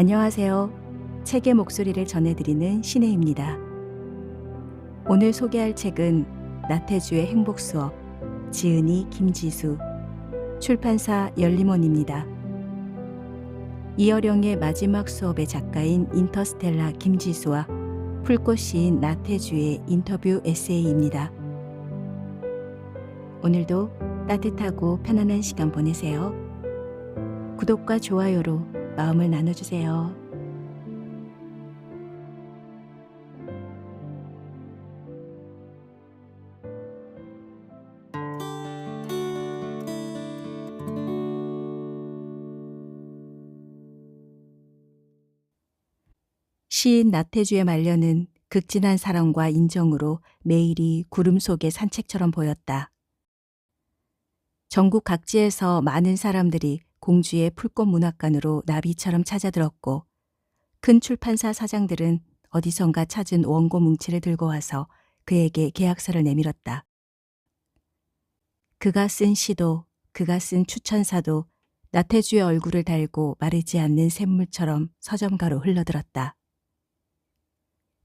안녕하세요. 책의 목소리를 전해드리는 신혜입니다. 오늘 소개할 책은 나태주의 행복수업, 지은이 김지수, 출판사 열림원입니다. 이어령의 마지막 수업의 작가인 인터스텔라 김지수와 풀꽃 시인 나태주의 인터뷰 에세이입니다. 오늘도 따뜻하고 편안한 시간 보내세요. 구독과 좋아요로 마음을 나눠주세요. 시인 나태주의 말년은 극진한 사랑과 인정으로 매일이 구름 속의 산책처럼 보였다. 전국 각지에서 많은 사람들이 공주의 풀꽃 문학관으로 나비처럼 찾아들었고 큰 출판사 사장들은 어디선가 찾은 원고 뭉치를 들고 와서 그에게 계약서를 내밀었다. 그가 쓴 시도, 그가 쓴 추천사도 나태주의 얼굴을 달고 마르지 않는 샘물처럼 서점가로 흘러들었다.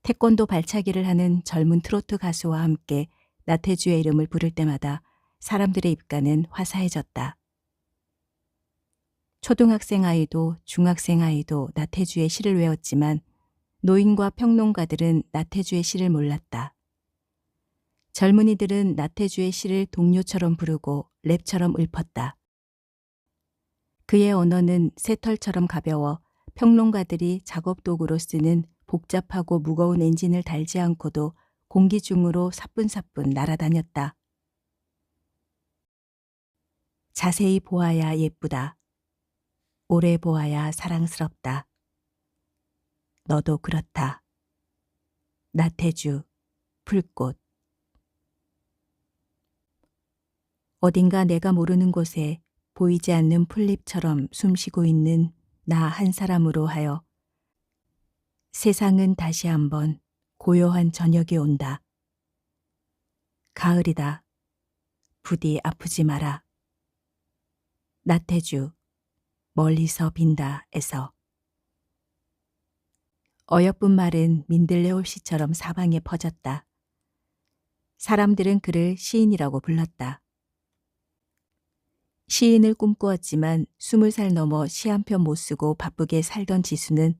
태권도 발차기를 하는 젊은 트로트 가수와 함께 나태주의 이름을 부를 때마다 사람들의 입가는 화사해졌다. 초등학생 아이도 중학생 아이도 나태주의 시를 외웠지만 노인과 평론가들은 나태주의 시를 몰랐다. 젊은이들은 나태주의 시를 동요처럼 부르고 랩처럼 읊었다. 그의 언어는 새털처럼 가벼워 평론가들이 작업 도구로 쓰는 복잡하고 무거운 엔진을 달지 않고도 공기 중으로 사뿐사뿐 날아다녔다. 자세히 보아야 예쁘다. 오래 보아야 사랑스럽다. 너도 그렇다. 나태주, 풀꽃. 어딘가 내가 모르는 곳에 보이지 않는 풀잎처럼 숨쉬고 있는 나 한 사람으로 하여 세상은 다시 한번 고요한 저녁이 온다. 가을이다. 부디 아프지 마라. 나태주, 멀리서 빈다에서. 어여쁜 말은 민들레 홀씨처럼 사방에 퍼졌다. 사람들은 그를 시인이라고 불렀다. 시인을 꿈꾸었지만 20살 넘어 시 한 편 못 쓰고 바쁘게 살던 지수는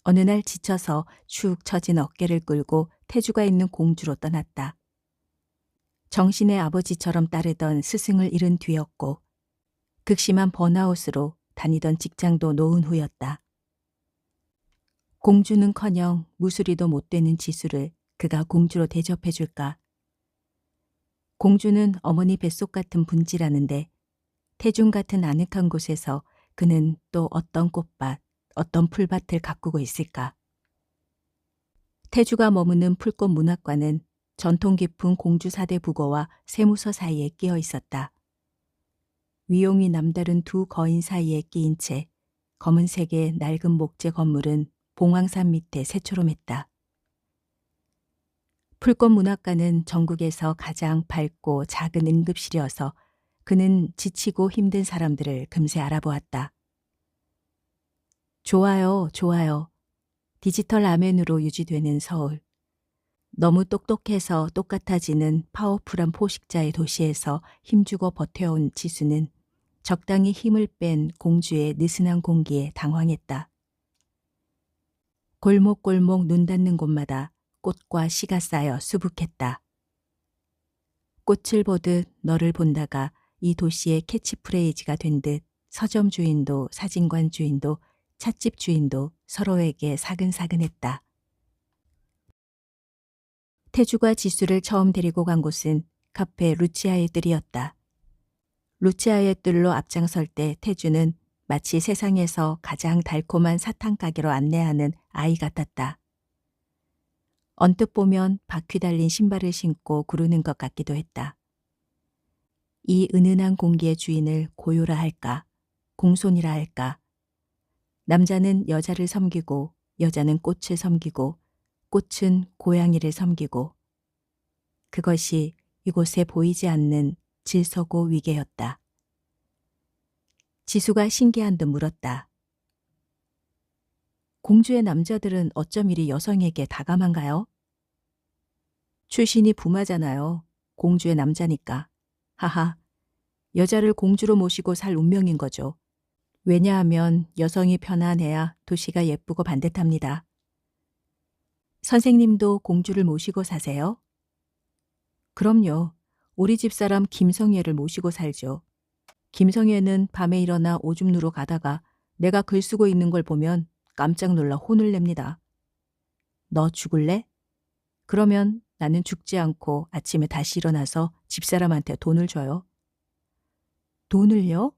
어느 날 지쳐서 축 처진 어깨를 끌고 태주가 있는 공주로 떠났다. 정신의 아버지처럼 따르던 스승을 잃은 뒤였고 극심한 번아웃으로 다니던 직장도 놓은 후였다. 공주는커녕 무수리도 못 되는 지수를 그가 공주로 대접해 줄까? 공주는 어머니 뱃속 같은 분지라는데 태중 같은 아늑한 곳에서 그는 또 어떤 꽃밭, 어떤 풀밭을 가꾸고 있을까? 태주가 머무는 풀꽃 문학관은 전통 깊은 공주사대 부거와 세무서 사이에 끼어 있었다. 위용이 남다른 두 거인 사이에 끼인 채 검은색의 낡은 목재 건물은 봉황산 밑에 새초롬했다. 풀꽃 문학관은 전국에서 가장 밝고 작은 응급실이어서 그는 지치고 힘든 사람들을 금세 알아보았다. 좋아요, 좋아요. 디지털 라면으로 유지되는 서울. 너무 똑똑해서 똑같아지는 파워풀한 포식자의 도시에서 힘주고 버텨온 지수는 적당히 힘을 뺀 공주의 느슨한 공기에 당황했다. 골목골목 눈 닿는 곳마다 꽃과 씨가 쌓여 수북했다. 꽃을 보듯 너를 본다가 이 도시의 캐치프레이즈가 된 듯 서점 주인도 사진관 주인도 찻집 주인도 서로에게 사근사근했다. 태주가 지수를 처음 데리고 간 곳은 카페 루치아의 뜰이었다. 루치아의 뜰로 앞장설 때 태주는 마치 세상에서 가장 달콤한 사탕 가게로 안내하는 아이 같았다. 언뜻 보면 바퀴 달린 신발을 신고 구르는 것 같기도 했다. 이 은은한 공기의 주인을 고요라 할까, 공손이라 할까. 남자는 여자를 섬기고 여자는 꽃을 섬기고 꽃은 고양이를 섬기고 그것이 이곳에 보이지 않는 질서고 위계였다. 지수가 신기한 듯 물었다. 공주의 남자들은 어쩜 이리 여성에게 다감한가요? 출신이 부마잖아요. 공주의 남자니까. 하하, 여자를 공주로 모시고 살 운명인 거죠. 왜냐하면 여성이 편안해야 도시가 예쁘고 반듯합니다. 선생님도 공주를 모시고 사세요? 그럼요. 우리 집사람 김성애를 모시고 살죠. 김성애는 밤에 일어나 오줌 누러 가다가 내가 글 쓰고 있는 걸 보면 깜짝 놀라 혼을 냅니다. 너 죽을래? 그러면 나는 죽지 않고 아침에 다시 일어나서 집사람한테 돈을 줘요. 돈을요?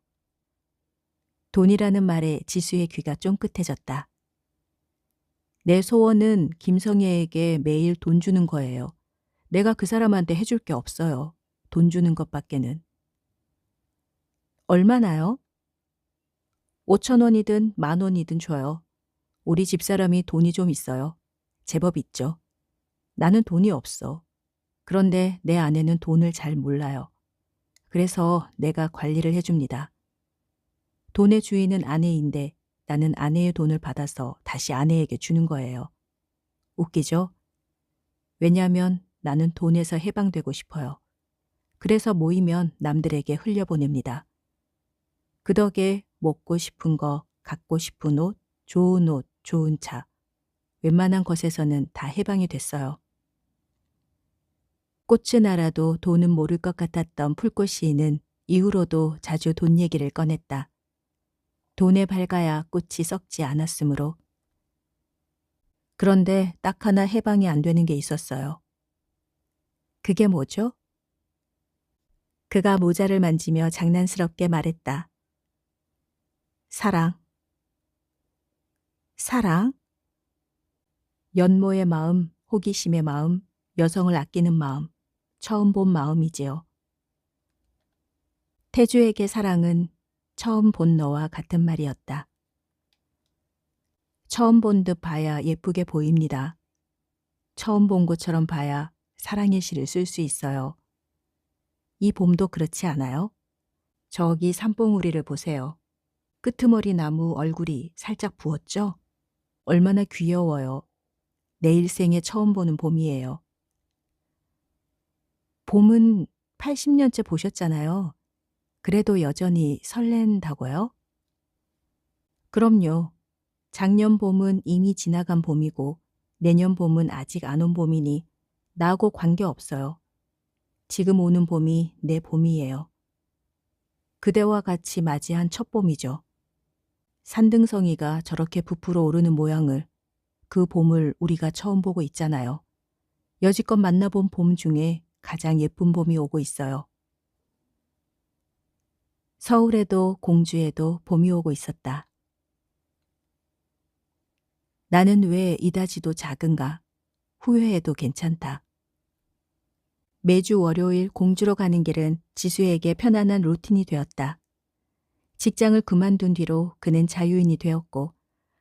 돈이라는 말에 지수의 귀가 쫑긋해졌다. 내 소원은 김성애에게 매일 돈 주는 거예요. 내가 그 사람한테 해줄 게 없어요. 돈 주는 것밖에는. 얼마나요? 5,000원이든 10,000원이든 줘요. 우리 집사람이 돈이 좀 있어요. 제법 있죠. 나는 돈이 없어. 그런데 내 아내는 돈을 잘 몰라요. 그래서 내가 관리를 해줍니다. 돈의 주인은 아내인데 나는 아내의 돈을 받아서 다시 아내에게 주는 거예요. 웃기죠? 왜냐하면 나는 돈에서 해방되고 싶어요. 그래서 모이면 남들에게 흘려보냅니다. 그 덕에 먹고 싶은 거, 갖고 싶은 옷, 좋은 차, 웬만한 것에서는 다 해방이 됐어요. 꽃은 알아도 돈은 모를 것 같았던 풀꽃 시인은 이후로도 자주 돈 얘기를 꺼냈다. 돈에 밝아야 꽃이 썩지 않았으므로. 그런데 딱 하나 해방이 안 되는 게 있었어요. 그게 뭐죠? 그가 모자를 만지며 장난스럽게 말했다. 사랑. 사랑? 연모의 마음, 호기심의 마음, 여성을 아끼는 마음, 처음 본 마음이지요. 태주에게 사랑은 처음 본 너와 같은 말이었다. 처음 본 듯 봐야 예쁘게 보입니다. 처음 본 것처럼 봐야 사랑의 시를 쓸 수 있어요. 이 봄도 그렇지 않아요? 저기 산봉우리를 보세요. 끄트머리 나무 얼굴이 살짝 부었죠? 얼마나 귀여워요. 내 일생에 처음 보는 봄이에요. 봄은 80년째 보셨잖아요. 그래도 여전히 설렌다고요? 그럼요. 작년 봄은 이미 지나간 봄이고 내년 봄은 아직 안 온 봄이니 나하고 관계없어요. 지금 오는 봄이 내 봄이에요. 그대와 같이 맞이한 첫 봄이죠. 산등성이가 저렇게 부풀어 오르는 모양을, 그 봄을 우리가 처음 보고 있잖아요. 여지껏 만나본 봄 중에 가장 예쁜 봄이 오고 있어요. 서울에도 공주에도 봄이 오고 있었다. 나는 왜 이다지도 작은가? 후회해도 괜찮다. 매주 월요일 공주로 가는 길은 지수에게 편안한 루틴이 되었다. 직장을 그만둔 뒤로 그는 자유인이 되었고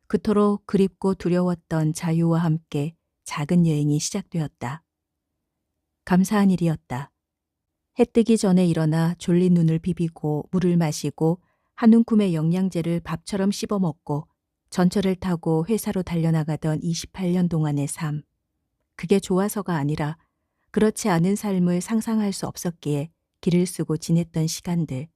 그토록 그립고 두려웠던 자유와 함께 작은 여행이 시작되었다. 감사한 일이었다. 해 뜨기 전에 일어나 졸린 눈을 비비고 물을 마시고 한 움큼의 영양제를 밥처럼 씹어 먹고 전철을 타고 회사로 달려나가던 28년 동안의 삶. 그게 좋아서가 아니라 그렇지 않은 삶을 상상할 수 없었기에 길을 쓰고 지냈던 시간들.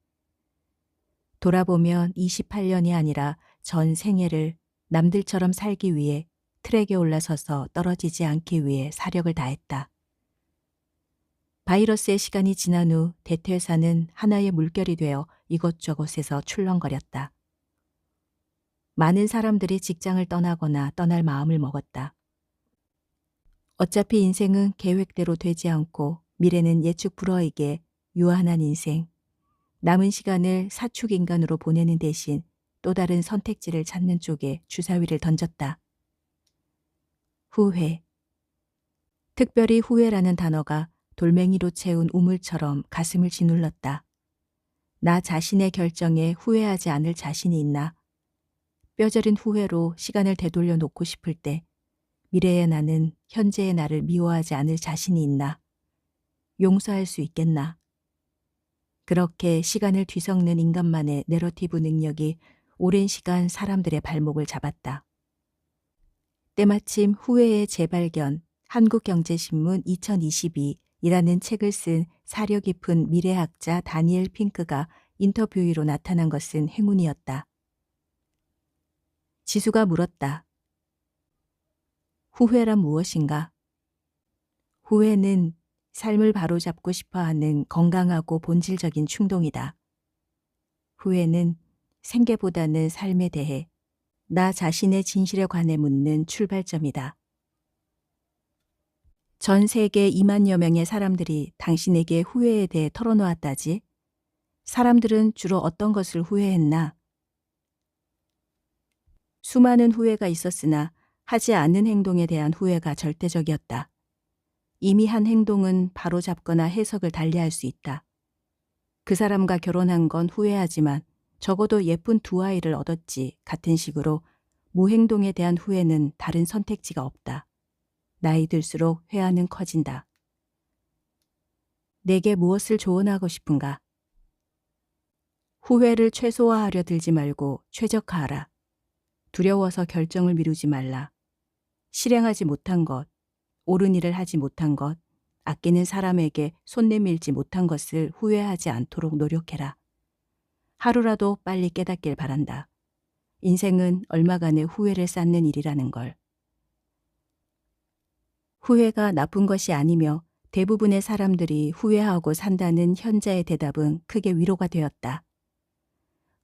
돌아보면 28년이 아니라 전 생애를 남들처럼 살기 위해 트랙에 올라서서 떨어지지 않기 위해 사력을 다했다. 바이러스의 시간이 지난 후 대퇴사는 하나의 물결이 되어 이곳저곳에서 출렁거렸다. 많은 사람들이 직장을 떠나거나 떠날 마음을 먹었다. 어차피 인생은 계획대로 되지 않고 미래는 예측 불허이게 유한한 인생. 남은 시간을 사축인간으로 보내는 대신 또 다른 선택지를 찾는 쪽에 주사위를 던졌다. 후회. 특별히 후회라는 단어가 돌멩이로 채운 우물처럼 가슴을 짓눌렀다. 나 자신의 결정에 후회하지 않을 자신이 있나? 뼈저린 후회로 시간을 되돌려 놓고 싶을 때 미래의 나는 현재의 나를 미워하지 않을 자신이 있나? 용서할 수 있겠나? 그렇게 시간을 뒤섞는 인간만의 내러티브 능력이 오랜 시간 사람들의 발목을 잡았다. 때마침 후회의 재발견 한국경제신문 2022이라는 책을 쓴 사려 깊은 미래학자 다니엘 핑크가 인터뷰이로 나타난 것은 행운이었다. 지수가 물었다. 후회란 무엇인가? 후회는 삶을 바로잡고 싶어하는 건강하고 본질적인 충동이다. 후회는 생계보다는 삶에 대해 나 자신의 진실에 관해 묻는 출발점이다. 전 세계 2만여 명의 사람들이 당신에게 후회에 대해 털어놓았다지? 사람들은 주로 어떤 것을 후회했나? 수많은 후회가 있었으나 하지 않은 행동에 대한 후회가 절대적이었다. 이미 한 행동은 바로잡거나 해석을 달리할 수 있다. 그 사람과 결혼한 건 후회하지만 적어도 예쁜 두 아이를 얻었지 같은 식으로 무행동에 대한 후회는 다른 선택지가 없다. 나이 들수록 회한은 커진다. 내게 무엇을 조언하고 싶은가? 후회를 최소화하려 들지 말고 최적화하라. 두려워서 결정을 미루지 말라. 실행하지 못한 것, 옳은 일을 하지 못한 것, 아끼는 사람에게 손 내밀지 못한 것을 후회하지 않도록 노력해라. 하루라도 빨리 깨닫길 바란다. 인생은 얼마간의 후회를 쌓는 일이라는 걸. 후회가 나쁜 것이 아니며 대부분의 사람들이 후회하고 산다는 현자의 대답은 크게 위로가 되었다.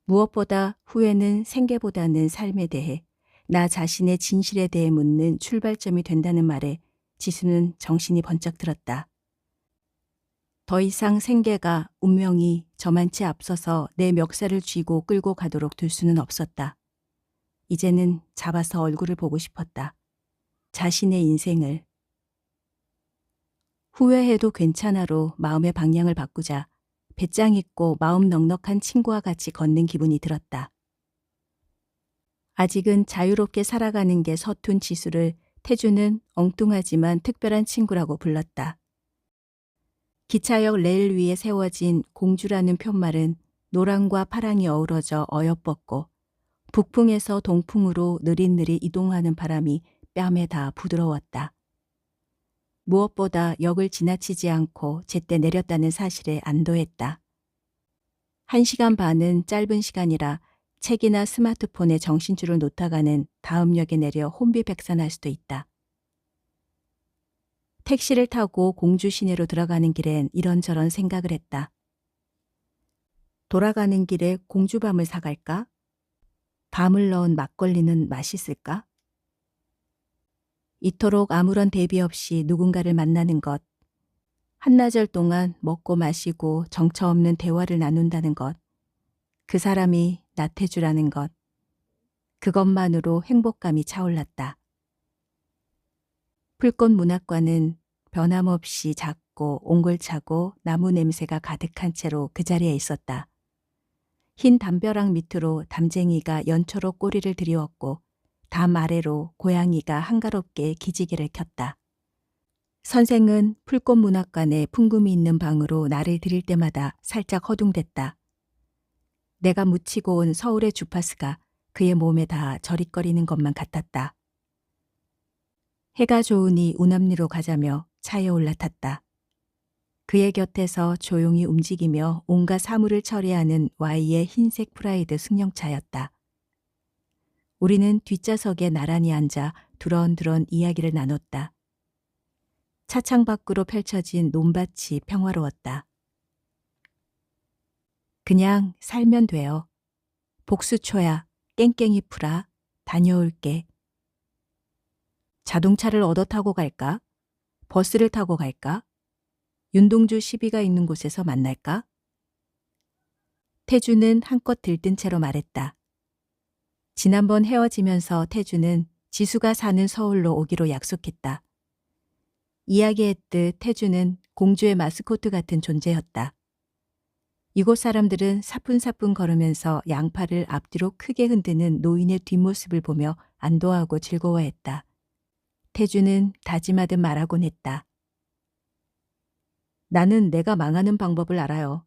무엇보다 후회는 생계보다는 삶에 대해 나 자신의 진실에 대해 묻는 출발점이 된다는 말에 지수는 정신이 번쩍 들었다. 더 이상 생계가 운명이 저만치 앞서서 내 멱살을 쥐고 끌고 가도록 둘 수는 없었다. 이제는 잡아서 얼굴을 보고 싶었다. 자신의 인생을. 후회해도 괜찮아로 마음의 방향을 바꾸자 배짱 있고 마음 넉넉한 친구와 같이 걷는 기분이 들었다. 아직은 자유롭게 살아가는 게 서툰 지수를 태주는 엉뚱하지만 특별한 친구라고 불렀다. 기차역 레일 위에 세워진 공주라는 푯말은 노랑과 파랑이 어우러져 어여뻤고 북풍에서 동풍으로 느릿느릿 이동하는 바람이 뺨에 닿아 부드러웠다. 무엇보다 역을 지나치지 않고 제때 내렸다는 사실에 안도했다. 1시간 반은 짧은 시간이라 책이나 스마트폰에 정신줄을 놓다가는 다음 역에 내려 혼비백산할 수도 있다. 택시를 타고 공주 시내로 들어가는 길엔 이런저런 생각을 했다. 돌아가는 길에 공주밤을 사갈까? 밤을 넣은 막걸리는 맛있을까? 이토록 아무런 대비 없이 누군가를 만나는 것, 한나절 동안 먹고 마시고 정처 없는 대화를 나눈다는 것, 그 사람이 나태주라는 것, 그것만으로 행복감이 차올랐다. 풀꽃 문학관은 변함없이 작고 옹골차고 나무 냄새가 가득한 채로 그 자리에 있었다. 흰 담벼락 밑으로 담쟁이가 연초로 꼬리를 들이웠고 담 아래로 고양이가 한가롭게 기지개를 켰다. 선생은 풀꽃 문학관에 풍금이 있는 방으로 나를 들일 때마다 살짝 허둥댔다. 내가 묻히고 온 서울의 주파수가 그의 몸에 닿아 저릿거리는 것만 같았다. 해가 좋으니 운암리로 가자며 차에 올라탔다. 그의 곁에서 조용히 움직이며 온갖 사물을 처리하는 Y의 흰색 프라이드 승용차였다. 우리는 뒷좌석에 나란히 앉아 두런두런 이야기를 나눴다. 차창 밖으로 펼쳐진 논밭이 평화로웠다. 그냥 살면 돼요. 복수초야, 깽깽이 풀아, 다녀올게. 자동차를 얻어 타고 갈까? 버스를 타고 갈까? 윤동주 시비가 있는 곳에서 만날까? 태주는 한껏 들뜬 채로 말했다. 지난번 헤어지면서 태주는 지수가 사는 서울로 오기로 약속했다. 이야기했듯 태주는 공주의 마스코트 같은 존재였다. 이곳 사람들은 사뿐사뿐 걸으면서 양팔을 앞뒤로 크게 흔드는 노인의 뒷모습을 보며 안도하고 즐거워했다. 태주는 다짐하듯 말하곤 했다. 나는 내가 망하는 방법을 알아요.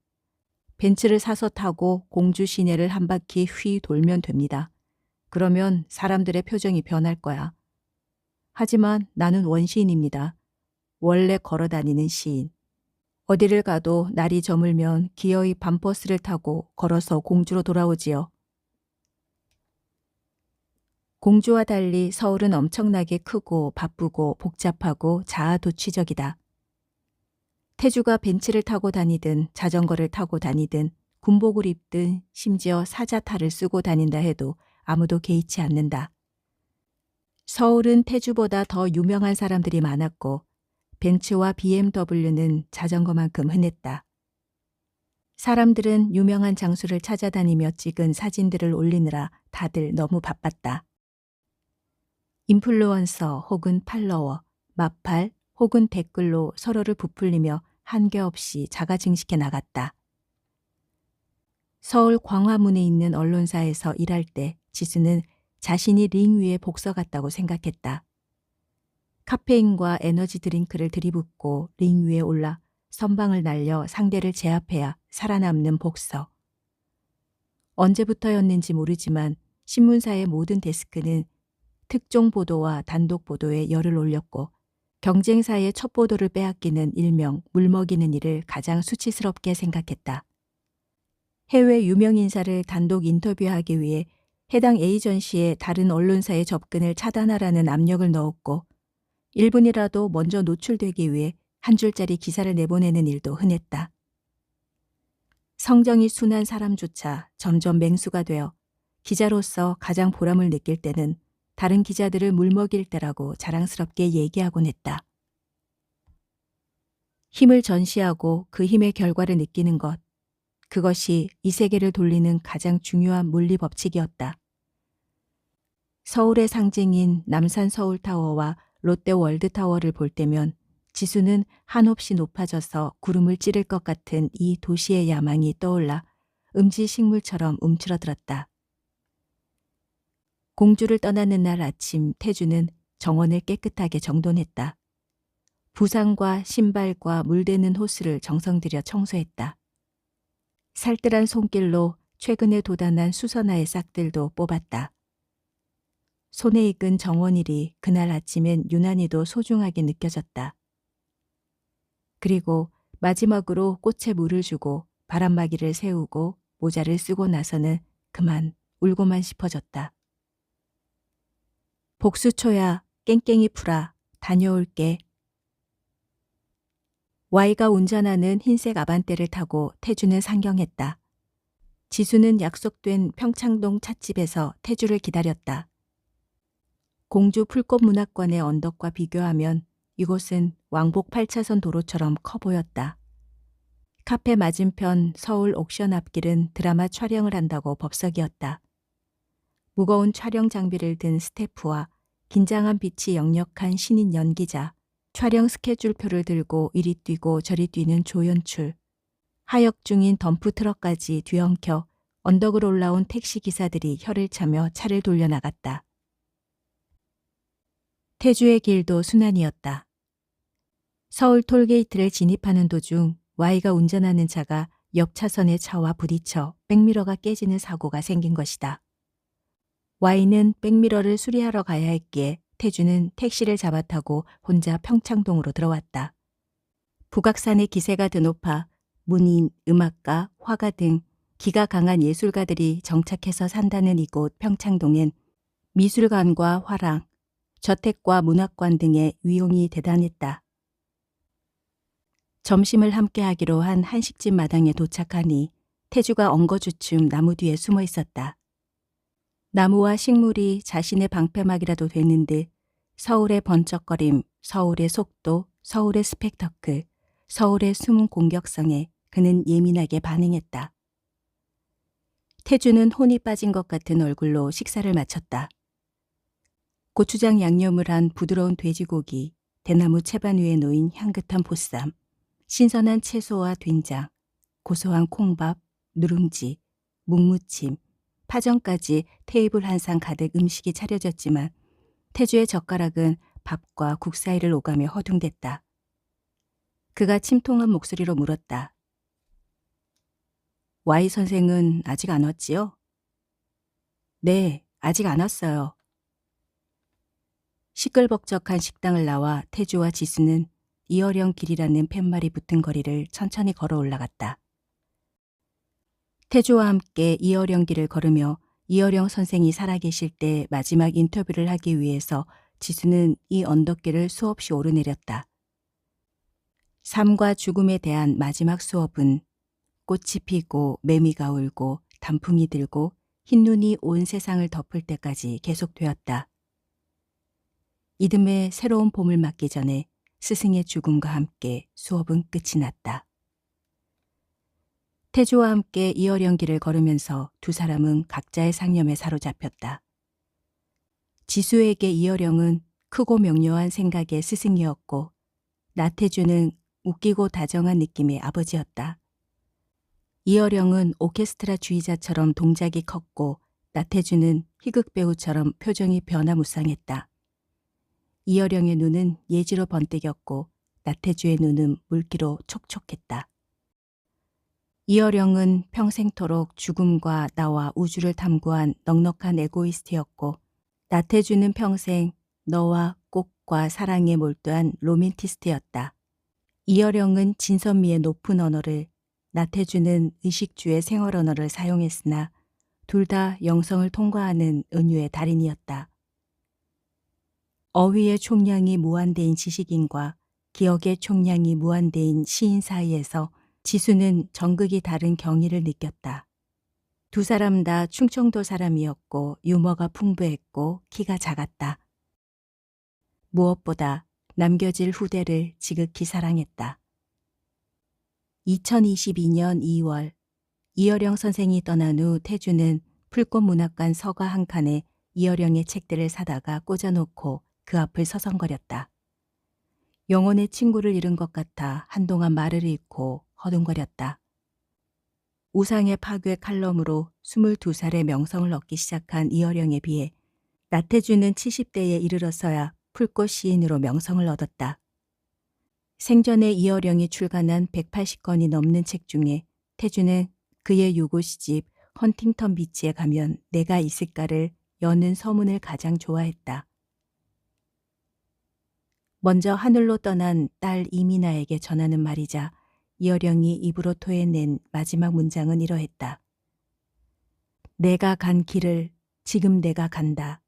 벤츠를 사서 타고 공주 시내를 한 바퀴 휘 돌면 됩니다. 그러면 사람들의 표정이 변할 거야. 하지만 나는 원시인입니다. 원래 걸어 다니는 시인. 어디를 가도 날이 저물면 기어이 밤버스를 타고 걸어서 공주로 돌아오지요. 공주와 달리 서울은 엄청나게 크고 바쁘고 복잡하고 자아도취적이다. 태주가 벤츠를 타고 다니든 자전거를 타고 다니든 군복을 입든 심지어 사자탈을 쓰고 다닌다 해도 아무도 개의치 않는다. 서울은 태주보다 더 유명한 사람들이 많았고 벤츠와 BMW는 자전거만큼 흔했다. 사람들은 유명한 장소를 찾아다니며 찍은 사진들을 올리느라 다들 너무 바빴다. 인플루언서 혹은 팔로워, 마팔 혹은 댓글로 서로를 부풀리며 한결없이 자가증식해 나갔다. 서울 광화문에 있는 언론사에서 일할 때 지수는 자신이 링 위에 복서 같다고 생각했다. 카페인과 에너지 드링크를 들이붓고 링 위에 올라 선방을 날려 상대를 제압해야 살아남는 복서. 언제부터였는지 모르지만 신문사의 모든 데스크는 특종 보도와 단독 보도에 열을 올렸고 경쟁사의 첫 보도를 빼앗기는 일명 물먹이는 일을 가장 수치스럽게 생각했다. 해외 유명 인사를 단독 인터뷰하기 위해 해당 에이전시에 다른 언론사의 접근을 차단하라는 압력을 넣었고 1분이라도 먼저 노출되기 위해 한 줄짜리 기사를 내보내는 일도 흔했다. 성정이 순한 사람조차 점점 맹수가 되어 기자로서 가장 보람을 느낄 때는 다른 기자들을 물먹일 때라고 자랑스럽게 얘기하곤 했다. 힘을 전시하고 그 힘의 결과를 느끼는 것, 그것이 이 세계를 돌리는 가장 중요한 물리 법칙이었다. 서울의 상징인 남산 서울타워와 롯데 월드타워를 볼 때면 지수는 한없이 높아져서 구름을 찌를 것 같은 이 도시의 야망이 떠올라 음지식물처럼 움츠러들었다. 공주를 떠나는 날 아침 태주는 정원을 깨끗하게 정돈했다. 부상과 신발과 물대는 호스를 정성 들여 청소했다. 살뜰한 손길로 최근에 돋아난 수선화의 싹들도 뽑았다. 손에 익은 정원일이 그날 아침엔 유난히도 소중하게 느껴졌다. 그리고 마지막으로 꽃에 물을 주고 바람막이를 세우고 모자를 쓰고 나서는 그만 울고만 싶어졌다. 복수초야 깽깽이 풀아 다녀올게. Y가 운전하는 흰색 아반떼를 타고 태주는 상경했다. 지수는 약속된 평창동 찻집에서 태주를 기다렸다. 공주 풀꽃문학관의 언덕과 비교하면 이곳은 왕복 8차선 도로처럼 커 보였다. 카페 맞은편 서울 옥션 앞길은 드라마 촬영을 한다고 법석이었다. 무거운 촬영 장비를 든 스태프와 긴장한 빛이 역력한 신인 연기자, 촬영 스케줄표를 들고 이리 뛰고 저리 뛰는 조연출, 하역 중인 덤프 트럭까지 뒤엉켜 언덕으로 올라온 택시 기사들이 혀를 차며 차를 돌려나갔다. 태주의 길도 순환이었다. 서울 톨게이트를 진입하는 도중 Y가 운전하는 차가 옆 차선의 차와 부딪혀 백미러가 깨지는 사고가 생긴 것이다. Y는 백미러를 수리하러 가야 했기에 태주는 택시를 잡아타고 혼자 평창동으로 들어왔다. 북악산의 기세가 드높아 문인, 음악가, 화가 등 기가 강한 예술가들이 정착해서 산다는 이곳 평창동엔 미술관과 화랑, 저택과 문학관 등의 위용이 대단했다. 점심을 함께 하기로 한 한식집 마당에 도착하니 태주가 엉거주춤 나무 뒤에 숨어 있었다. 나무와 식물이 자신의 방패막이라도 되는 듯 서울의 번쩍거림, 서울의 속도, 서울의 스펙터클, 서울의 숨은 공격성에 그는 예민하게 반응했다. 태주는 혼이 빠진 것 같은 얼굴로 식사를 마쳤다. 고추장 양념을 한 부드러운 돼지고기, 대나무 채반 위에 놓인 향긋한 보쌈, 신선한 채소와 된장, 고소한 콩밥, 누룽지, 묵무침, 파전까지 테이블 한 상 가득 음식이 차려졌지만 태주의 젓가락은 밥과 국 사이를 오가며 허둥댔다. 그가 침통한 목소리로 물었다. Y 선생은 아직 안 왔지요? 네, 아직 안 왔어요. 시끌벅적한 식당을 나와 태주와 지수는 이어령 길이라는 팻말이 붙은 거리를 천천히 걸어 올라갔다. 태주와 함께 이어령 길을 걸으며 이어령 선생이 살아계실 때 마지막 인터뷰를 하기 위해서 지수는 이 언덕길을 수없이 오르내렸다. 삶과 죽음에 대한 마지막 수업은 꽃이 피고 매미가 울고 단풍이 들고 흰눈이 온 세상을 덮을 때까지 계속되었다. 이듬해 새로운 봄을 맞기 전에 스승의 죽음과 함께 수업은 끝이 났다. 태주와 함께 이어령 길을 걸으면서 두 사람은 각자의 상념에 사로잡혔다. 지수에게 이어령은 크고 명료한 생각의 스승이었고 나태주는 웃기고 다정한 느낌의 아버지였다. 이어령은 오케스트라 주의자처럼 동작이 컸고 나태주는 희극 배우처럼 표정이 변화무쌍했다. 이어령의 눈은 예지로 번뜩였고 나태주의 눈은 물기로 촉촉했다. 이어령은 평생토록 죽음과 나와 우주를 탐구한 넉넉한 에고이스트였고 나태주는 평생 너와 꽃과 사랑에 몰두한 로맨티스트였다. 이어령은 진선미의 높은 언어를, 나태주는 의식주의 생활 언어를 사용했으나 둘 다 영성을 통과하는 은유의 달인이었다. 어휘의 총량이 무한대인 지식인과 기억의 총량이 무한대인 시인 사이에서 지수는 정극이 다른 경의를 느꼈다. 두 사람 다 충청도 사람이었고 유머가 풍부했고 키가 작았다. 무엇보다 남겨질 후대를 지극히 사랑했다. 2022년 2월 이어령 선생이 떠난 후 태주는 풀꽃문학관 서가 한 칸에 이어령의 책들을 사다가 꽂아놓고 그 앞을 서성거렸다. 영혼의 친구를 잃은 것 같아 한동안 말을 잃고 허둥거렸다. 우상의 파괴 칼럼으로 22살의 명성을 얻기 시작한 이어령에 비해 나태주는 70대에 이르러서야 풀꽃 시인으로 명성을 얻었다. 생전에 이어령이 출간한 180권이 넘는 책 중에 태주는 그의 유고 시집 헌팅턴 비치에 가면 내가 있을까를 여는 서문을 가장 좋아했다. 먼저 하늘로 떠난 딸 이민아에게 전하는 말이자 이어령이 입으로 토해낸 마지막 문장은 이러했다. 내가 간 길을 지금 내가 간다.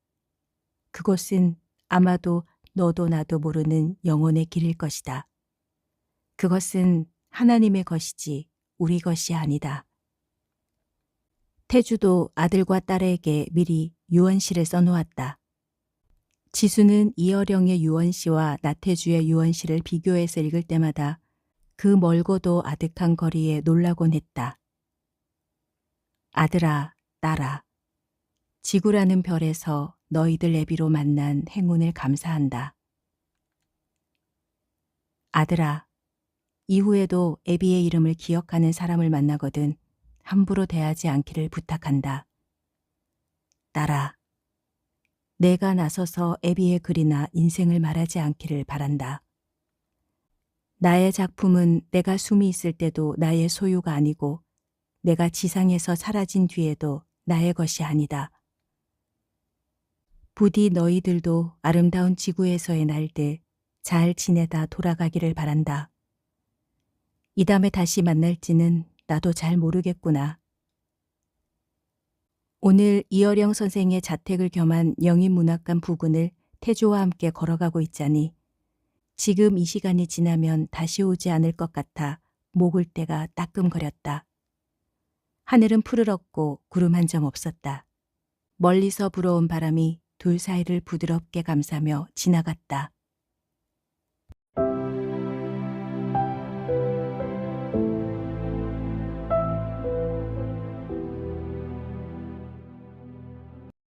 그곳은 아마도 너도 나도 모르는 영혼의 길일 것이다. 그것은 하나님의 것이지 우리 것이 아니다. 태주도 아들과 딸에게 미리 유언시를 써놓았다. 지수는 이어령의 유언시와 나태주의 유언시를 비교해서 읽을 때마다 그 멀고도 아득한 거리에 놀라곤 했다. 아들아, 딸아, 지구라는 별에서 너희들 애비로 만난 행운을 감사한다. 아들아, 이후에도 애비의 이름을 기억하는 사람을 만나거든 함부로 대하지 않기를 부탁한다. 딸아, 내가 나서서 애비의 글이나 인생을 말하지 않기를 바란다. 나의 작품은 내가 숨이 있을 때도 나의 소유가 아니고 내가 지상에서 사라진 뒤에도 나의 것이 아니다. 부디 너희들도 아름다운 지구에서의 날들 잘 지내다 돌아가기를 바란다. 이 다음에 다시 만날지는 나도 잘 모르겠구나. 오늘 이어령 선생의 자택을 겸한 영인문학관 부근을 태주와 함께 걸어가고 있자니 지금 이 시간이 지나면 다시 오지 않을 것 같아 목을 때가 따끔거렸다. 하늘은 푸르렀고 구름 한 점 없었다. 멀리서 불어온 바람이 둘 사이를 부드럽게 감싸며 지나갔다.